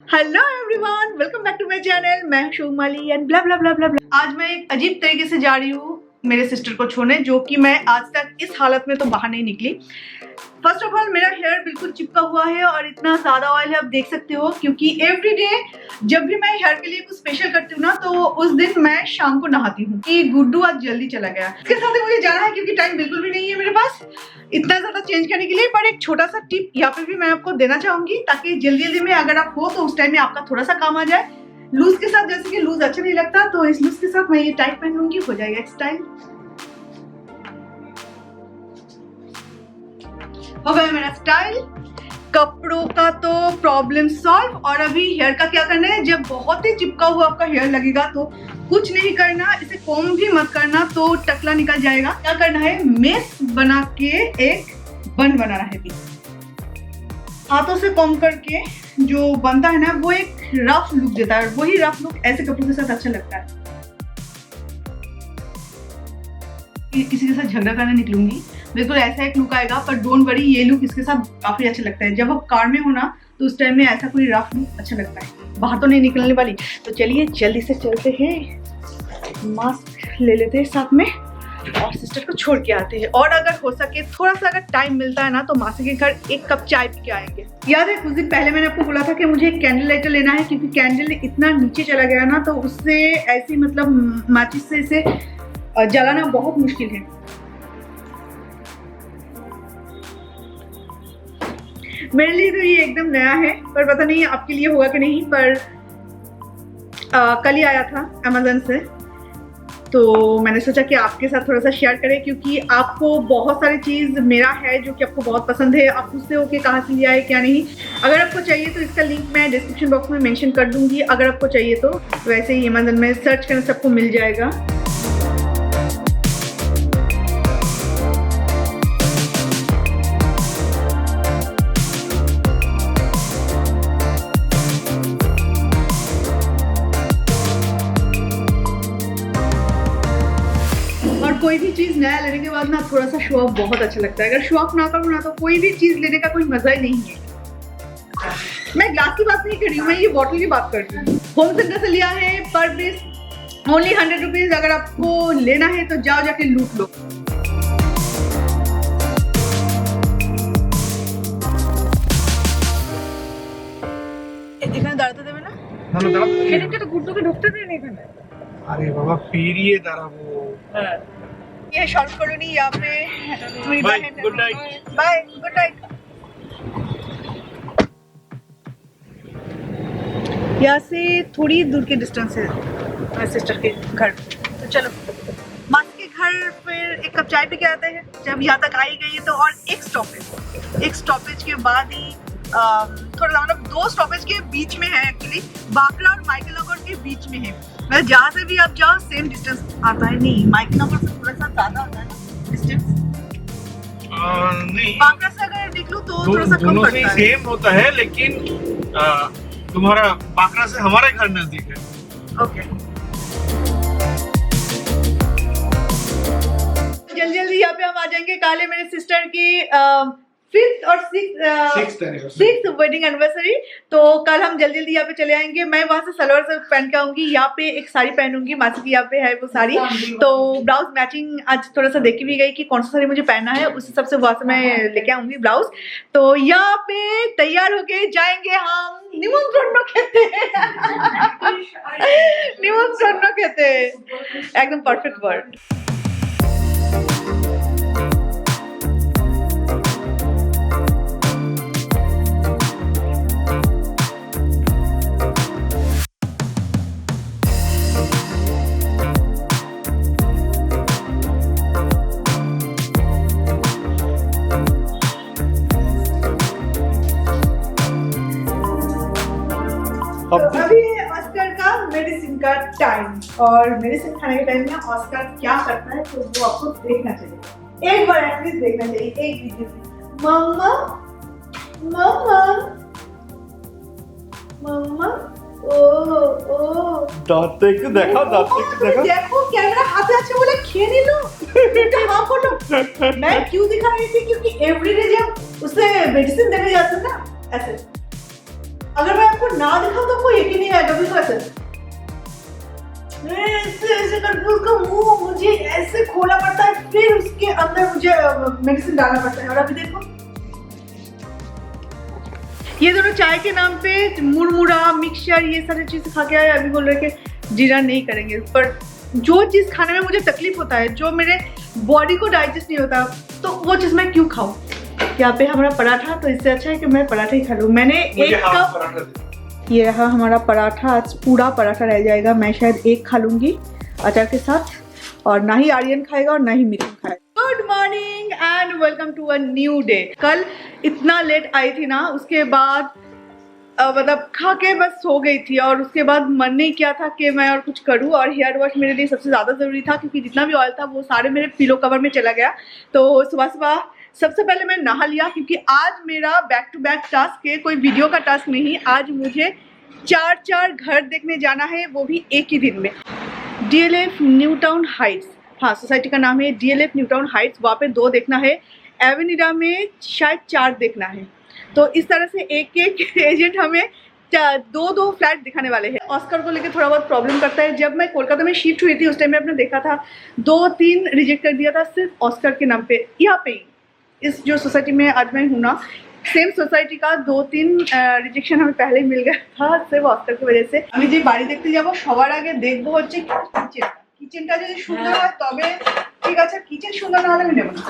Hello everyone, welcome back to my channel. मैं Shumali and blah ब्ला ब्ला ब्ला ब्ला। आज मैं एक अजीब तरीके से जा रही हूँ मेरे सिस्टर को छोड़ने, जो कि मैं आज तक इस हालत में तो बाहर नहीं निकली। फर्स्ट ऑफ ऑल, मेरा हेयर बिल्कुल चिपका हुआ है और इतना ज़्यादा ऑयल है, आप देख सकते हो, क्योंकि एवरी डे जब भी मैं हेयर के लिए कुछ स्पेशल करती हूँ ना, तो उस दिन मैं शाम को नहाती हूँ। कि गुड्डू आज जल्दी चला गया, इसके साथ ही मुझे जाना है क्योंकि टाइम बिल्कुल भी नहीं है मेरे पास इतना ज़्यादा चेंज करने के लिए। पर एक छोटा सा टिप यहाँ पे भी मैं आपको देना चाहूँगी, ताकि जल्दी जल्दी में अगर आप हो तो उस टाइम में आपका थोड़ा सा काम आ जाए। लूज के साथ, जैसे कि लूज अच्छा नहीं लगता, तो इस लूज के साथ मैं ये टाइट पहन लूंगी, हो जाएगा स्टाइल। हो गया मेरा स्टाइल। कपड़ों का तो प्रॉब्लम सॉल्व। और अभी हेयर का क्या करना है, जब बहुत ही चिपका हुआ आपका हेयर लगेगा तो कुछ नहीं करना, इसे कॉम्ब भी मत करना, तो टकला निकल जाएगा। क्या करना है, मेस बना के एक बन बनाना है। भी हाथों से कॉम्ब करके जो बनता है ना, वो एक रफ लुक देता है, और वही रफ लुक ऐसे कपड़ों के साथ अच्छा लगता है। किसी के साथ झगड़ा करने निकलूंगी, बिल्कुल ऐसा एक लुक आएगा, पर डोंट वरी, ये लुक इसके साथ काफी अच्छा लगता है। जब आप कार में हो ना, तो उस टाइम में ऐसा कोई रफ लुक अच्छा लगता है। बाहर तो नहीं निकलने वाली, तो चलिए जल्दी से चलते हैं, मास्क ले लेते हैं साथ में और सिस्टर को छोड़ के आते हैं। और अगर हो सके, थोड़ा सा अगर टाइम मिलता है ना, तो मासी के घर एक कप चाय पी के आएंगे। याद है कुछ दिन पहले मैंने आपको बोला था कि मुझे एक कैंडल लाइटर लेना है, क्योंकि कैंडल इतना नीचे चला गया ना, तो उससे ऐसी मतलब माचिस से इसे जलाना बहुत मुश्किल है। मेरे लिए तो ये एकदम नया है, पर पता नहीं आपके लिए होगा कि नहीं। पर कल ही आया था अमेज़न से, तो मैंने सोचा कि आपके साथ थोड़ा सा शेयर करें, क्योंकि आपको बहुत सारी चीज़ मेरा है जो कि आपको बहुत पसंद है। आप पूछते हो कि कहाँ से लिया है क्या नहीं। अगर आपको चाहिए तो इसका लिंक मैं डिस्क्रिप्शन बॉक्स में मेंशन कर दूंगी, अगर आपको चाहिए तो। वैसे ही अमेज़न में सर्च करने से आपको मिल जाएगा। कोई भी चीज़ नया लेने के बाद ना, थोड़ा सा शो ऑफ बहुत अच्छा लगता है। अगर शो ऑफ ना करूँ ना, तो कोई भी चीज़ लेने का कोई मजा ही नहीं है। मैं ग्लास की बात नहीं कर रही हूँ, मैं ये बॉटल की बात कर रही हूँ। होम सेंटर से लिया है, पर पीस ओनली 100 रुपीज़। अगर आपको लेना है तो जाओ जाके लूट लो। এখানে দাঁড়াতে দেবে না? এদিকে তো গুড্ডুকে ঢুকতে দেয়নি এখানে। अरे बाबा फिर ये दाঁড়াবো। হ্যাঁ, ये शॉर्ट कॉलोनी यहाँ पे। Bye, good night. Bye, good night. यहाँ से थोड़ी दूर के डिस्टेंस है मेरे सिस्टर के घर, तो चलो मासी के घर फिर एक कप चाय पी के आते हैं। जब यहाँ तक आई गई है तो, और एक स्टॉपेज के बाद ही थोड़ा मतलब 2 स्टॉपेज के बीच में है एक्चुअली, बाकरा और माइकल नगर के बीच में है। मतलब जहाँ से भी आप जाओ सेम डिस्टेंस आता है। नहीं, माइकल नगर से थोड़ा सा ज्यादा आता है ना डिस्टेंस। नहीं, बाकरा से अगर निकलूं तो थोड़ा सा कम पड़ता है। सेम होता है, लेकिन तुम्हारा बाकरा से हमारे घर नजदीक है। ओके, जल्दी जल्दी यहाँ पे हम आ जाएंगे। काले मेरे सिस्टर की 5th और 6th वेडिंग एनिवर्सरी, तो कल हम जल्दी जल्दी यहाँ पे चले आएंगे। मैं वहाँ से सलवार से पहन के आऊंगी, यहाँ पे एक साड़ी पहनूंगी, मासी की यहाँ पे है वो साड़ी, तो ब्लाउज मैचिंग आज थोड़ा सा देखी भी गई कि कौन सा साड़ी मुझे पहनना है, उस हिसाब से वहाँ से मैं लेके आऊंगी ब्लाउज। तो यहाँ पे तैयार होके जाएंगे हम। निमंत्रण कहते हैं निमंत्रण कहते हैं, एकदम परफेक्ट वर्ड। अभी ऑस्कर का मेडिसिन का टाइम, और मेडिसिन खाने के टाइम में ऑस्कर क्या करता है तो वो आपको देखना चाहिए, एक बार एटलीस्ट देखना चाहिए, एक वीडियो में। मम्मा मम्मा मम्मा, ओ दांत को देखो, देखो कैमरा हाथे আছে বলে খেয়ে নিল। এটা हां बोलो, मैं क्यों दिखा रही थी, क्योंकि एवरीडे जब उसे मेडिसिन देने जाते हैं ना, ऐसे अगर मैं आपको ना दिखाऊं तो आपको यकीन नहीं आएगा। बिल्कुल ऐसे ऐसे ऐसे करके उसका मुंह मुझे ऐसे खोला पड़ता है, फिर उसके अंदर मुझे मेडिसिन डालना पड़ता है। और अभी देखो ये दोनों चाय के नाम पे मुरमुरा मिक्सचर ये सारी चीजें खा के आए, अभी बोल रहे कि जीरा नहीं करेंगे। पर जो चीज खाने में मुझे तकलीफ होता है, जो मेरे बॉडी को डाइजेस्ट नहीं होता, तो वो चीज मैं क्यों खाऊं? यहाँ पे हमारा पराठा, तो इससे अच्छा है कि मैं पराठा ही खा लूं। मैंने एक कप, ये रहा हमारा पराठा। आज पूरा पराठा रह जाएगा, मैं शायद एक खा लूंगी अचार के साथ, और ना ही आर्यन खाएगा और ना ही मिथुन खाएगा। Good morning and welcome to a new day. कल इतना लेट आई थी ना, उसके बाद मतलब खा के बस सो गई थी, और उसके बाद मन नहीं किया था कि मैं और कुछ करूं। और हेयर वॉश मेरे लिए सबसे ज़्यादा ज़रूरी था, क्योंकि जितना भी ऑयल था वो सारे मेरे पिलो कवर में चला गया। तो सुबह सुबह सबसे पहले मैं नहा लिया, क्योंकि आज मेरा बैक टू बैक टास्क है, कोई वीडियो का टास्क नहीं। आज मुझे 4 घर देखने जाना है, वो भी एक ही दिन में। DLF न्यू टाउन हाइट्स, हाँ सोसाइटी का नाम है DLF न्यू टाउन हाइट्स। वहाँ पे 2 देखना है, एवेनिडा में शायद 4 देखना है। तो इस तरह से एक एक एजेंट हमें 2 फ्लैट दिखाने वाले हैं। ऑस्कर को लेकर थोड़ा बहुत प्रॉब्लम करता है। जब मैं कोलकाता में शिफ्ट हुई थी उस टाइम में आपने देखा था 2-3 रिजेक्ट कर दिया था सिर्फ ऑस्कर के नाम पे। यहाँ पे इस जो सोसाइटी में आज मैं हूँ ना, सेम सोसाइटी का 2-3 रिजेक्शन हमें पहले ही मिल गया था सिर्फ ऑस्कर की वजह से। আমি যে বাড়ি দেখতে যাব সবার আগে দেখবো হচ্ছে কিচেনটা যদি সুন্দর হয় তবে ঠিক আছে, কিচেন সুন্দর না হলে আমি নেব না।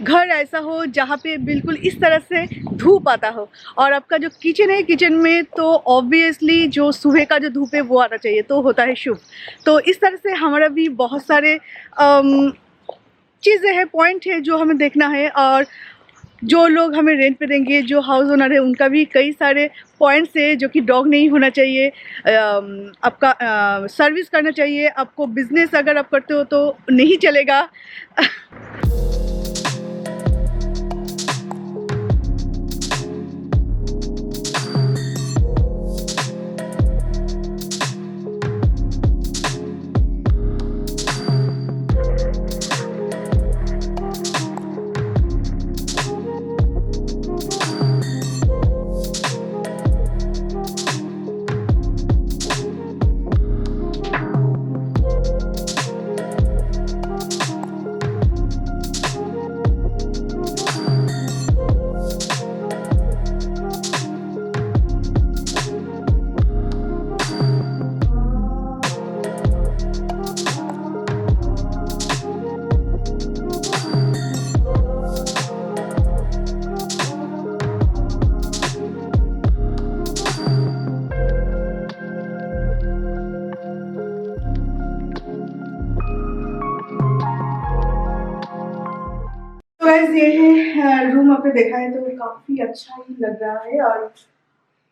घर ऐसा हो जहाँ पे बिल्कुल इस तरह से धूप आता हो, और आपका जो किचन है, किचन में तो ऑब्वियसली जो सुबह का जो धूप है वो आना चाहिए, तो होता है शुभ। तो इस तरह से हमारा भी बहुत सारे चीज़ें हैं, पॉइंट है जो हमें देखना है। और जो लोग हमें रेंट पे देंगे, जो हाउस ओनर है, उनका भी कई सारे पॉइंट्स है, जो कि डॉग नहीं होना चाहिए, आपका सर्विस करना चाहिए, आपको बिजनेस अगर आप करते हो तो नहीं चलेगा। गाइस ये है रूम, आपने देखा है तो काफ़ी अच्छा ही लग रहा है और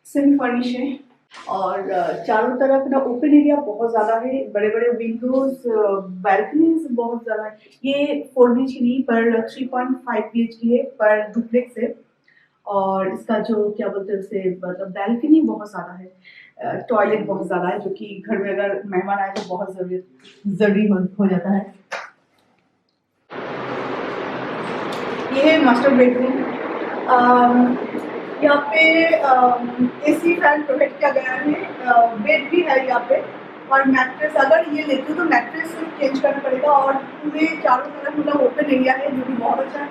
सेमी फर्निश है। और चारों तरफ ना ओपन एरिया बहुत ज़्यादा है, बड़े बड़े विंडोज, बैल्कनीज बहुत ज़्यादा है। ये 4 BHK नहीं पर 3.5 BHK है, पर डुप्लेक्स है। और इसका जो क्या बोलते हैं उसे, मतलब बैल्कनी बहुत ज़्यादा है, टॉयलेट बहुत ज़्यादा है, जो कि घर में अगर मेहमान आए तो बहुत ज़रूरी हो जाता है। ये है मास्टर बेडरूम। यहाँ पे AC फैन प्रोवाइड किया गया है, बेड भी है यहाँ पे, और मैट्रेस अगर ये लेते हो तो मैट्रेस चेंज करना पड़ेगा। और पूरे चारों तरफ मतलब ओपन एरिया है, जो कि बहुत अच्छा है।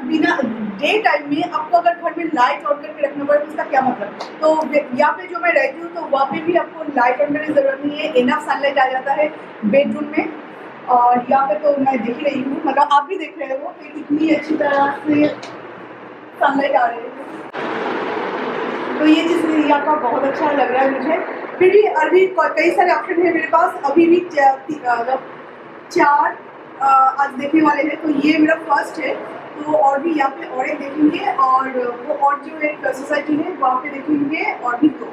बिना डे टाइम में आपको अगर घर में लाइट ऑन करके रखना पड़े तो इसका क्या मतलब। तो यहाँ पे जो मैं रहती हूँ तो वहाँ पे भी आपको लाइट ऑन करने की ज़रूरत नहीं है, इनफ सनलाइट आ जाता है बेडरूम में। और यहाँ पे तो मैं देख रही हूँ, मतलब आप भी देख रहे हो कि कितनी अच्छी तरह से सनलाइट आ रही है। तो ये चीज़ यहाँ का बहुत अच्छा लग रहा है मुझे। फिर भी अभी कई सारे ऑप्शन है मेरे पास, अभी भी 4 आज देखने वाले हैं। तो ये मेरा फर्स्ट है, तो और भी यहाँ पे और एक देखेंगे, और वो और जो एक सोसाइटी है वहाँ पे देखेंगे और भी 2।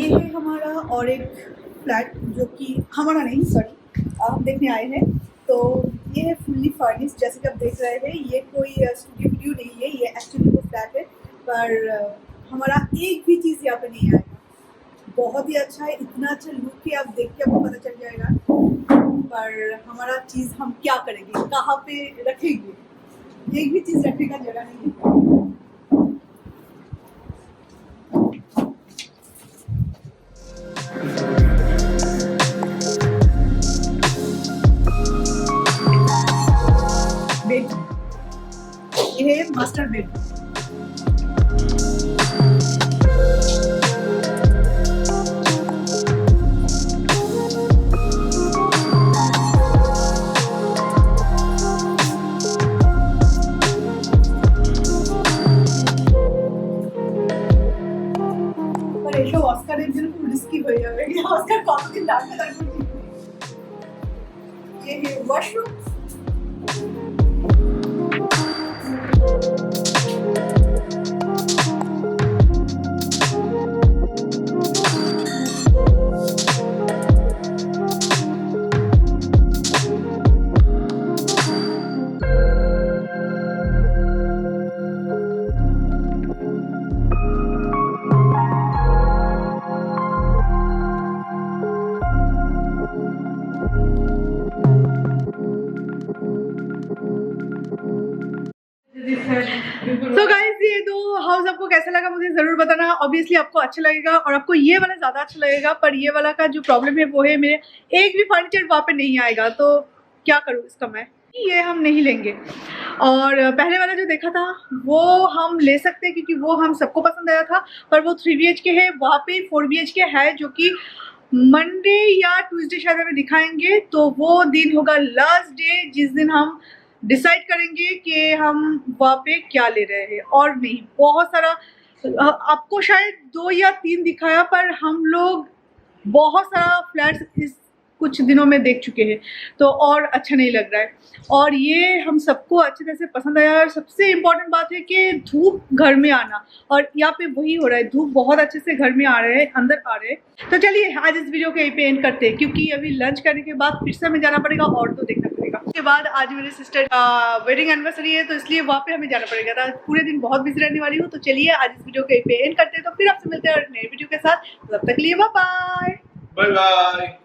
ये है हमारा और एक फ्लैट जो कि हमारा नहीं, सॉरी, हम देखने आए हैं। तो ये है फुल्ली फर्निश्ड, जैसे कि आप देख रहे हैं। ये कोई स्टूडियो वीडियो नहीं है, ये एक्चुअली वो फ्लैट है। पर हमारा एक भी चीज़ यहाँ पे नहीं आएगा। बहुत ही अच्छा है, इतना अच्छा लुक है, आप देख के आपको पता चल जाएगा। पर हमारा चीज़ हम क्या करेंगे, कहाँ पे रखेंगे, एक भी चीज़ रखने का जगह नहीं है। बेड, ये है मास्टर बेड। पर এসব অস্কারের জন্য খুব রিস্কি হয়ে যাবে। এই অস্কার কতদিন লাগবে তারপর ये है वॉशरूम। तो गाइस ये दो हाउस आपको कैसा लगा मुझे ज़रूर बताना। ऑब्वियसली आपको अच्छा लगेगा और आपको ये वाला ज़्यादा अच्छा लगेगा। पर ये वाला का जो प्रॉब्लम है वो है मेरे एक भी फर्नीचर वहाँ पे नहीं आएगा। तो क्या करूँ इसका मैं, ये हम नहीं लेंगे। और पहले वाला जो देखा था वो हम ले सकते हैं क्योंकि वो हम सबको पसंद आया था। पर वो 3 BHK है, वहाँ पे 4 BHK है जो कि मंडे या ट्यूसडे शायद हमें दिखाएंगे। तो वो दिन होगा लास्ट डे जिस दिन हम डिसाइड करेंगे कि हम वहाँ पे क्या ले रहे हैं। और नहीं, बहुत सारा आपको शायद 2 या 3 दिखाया, पर हम लोग बहुत सारा फ्लैट्स इस कुछ दिनों में देख चुके हैं तो और अच्छा नहीं लग रहा है। और ये हम सबको अच्छी तरह से पसंद आया। और सबसे इम्पोर्टेंट बात है कि धूप घर में आना, और यहाँ पे वही हो रहा है, धूप बहुत अच्छे से घर में आ रहे हैं, अंदर आ रहे हैं। तो चलिए आज इस वीडियो को यहीं पे एंड करते हैं क्योंकि अभी लंच करने के बाद फिर से हमें जाना पड़ेगा और तो देखना पड़ेगा। उसके बाद आज मेरे सिस्टर का वेडिंग एनिवर्सरी है तो इसलिए वहाँ पे हमें जाना पड़ेगा। तो पूरे दिन बहुत बिजी रहने वाली हूँ। तो चलिए आज इस वीडियो को यहीं पे एंड करते हैं। तो फिर आपसे मिलते हैं नए वीडियो के साथ। तब तक के लिए बाय बाय। Bye bye.